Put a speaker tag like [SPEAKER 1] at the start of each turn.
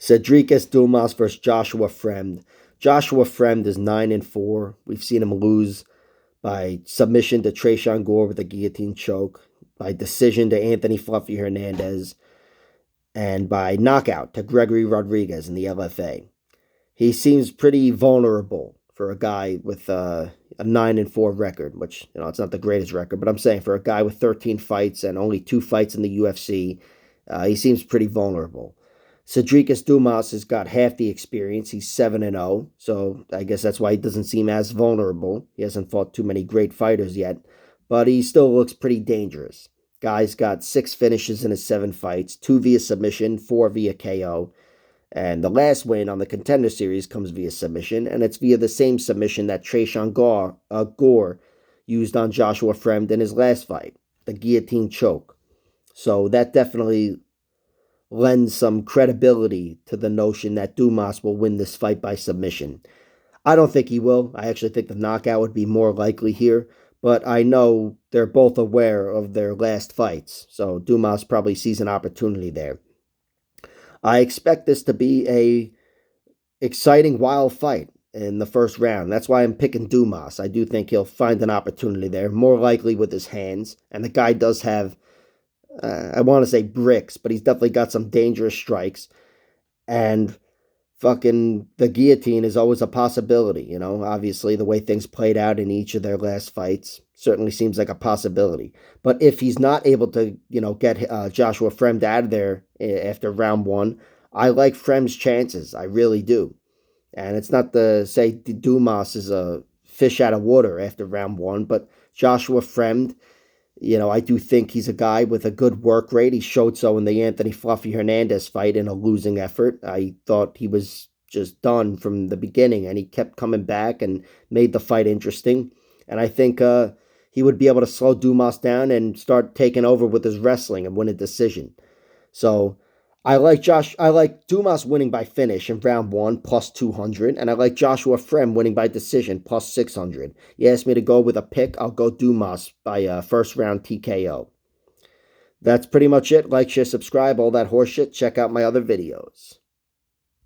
[SPEAKER 1] Sedriques Dumas versus Joshua Fremd. Joshua Fremd is 9-4. We've seen him lose by submission to Tresean Gore with a guillotine choke, by decision to Anthony Fluffy Hernandez, and by knockout to Gregory Rodriguez in the LFA. He seems pretty vulnerable for a guy with a 9-4 record, which, it's not the greatest record, but I'm saying for a guy with 13 fights and only 2 fights in the UFC, he seems pretty vulnerable. Sedriques Dumas has got half the experience. He's 7-0, so I guess that's why he doesn't seem as vulnerable. He hasn't fought too many great fighters yet, but he still looks pretty dangerous. Guy's got 6 finishes in his 7 fights, 2 via submission, 4 via KO. And the last win on the Contender Series comes via submission, and it's via the same submission that Tresean Gore used on Joshua Fremd in his last fight, the guillotine choke. So that definitely lends some credibility to the notion that Dumas will win this fight by submission. I don't think he will. I actually think the knockout would be more likely here, but I know they're both aware of their last fights, so Dumas probably sees an opportunity there. I expect this to be a exciting, wild fight in the first round. That's why I'm picking Dumas. I do think he'll find an opportunity there, more likely with his hands, and the guy does have I want to say bricks, but he's definitely got some dangerous strikes. And fucking the guillotine is always a possibility, Obviously, the way things played out in each of their last fights certainly seems like a possibility. But if he's not able to, get Joshua Fremd out of there after round 1, I like Fremd's chances. I really do. And it's not to say Dumas is a fish out of water after round 1, but Joshua Fremd, I do think he's a guy with a good work rate. He showed so in the Anthony Fluffy Hernandez fight in a losing effort. I thought he was just done from the beginning, and he kept coming back and made the fight interesting. And I think he would be able to slow Dumas down and start taking over with his wrestling and win a decision. So I like Dumas winning by finish in round 1 plus 200, and I like Joshua Fremd winning by decision plus 600. You asked me to go with a pick, I'll go Dumas by first round TKO. That's pretty much it. Like, share, subscribe, all that horseshit. Check out my other videos.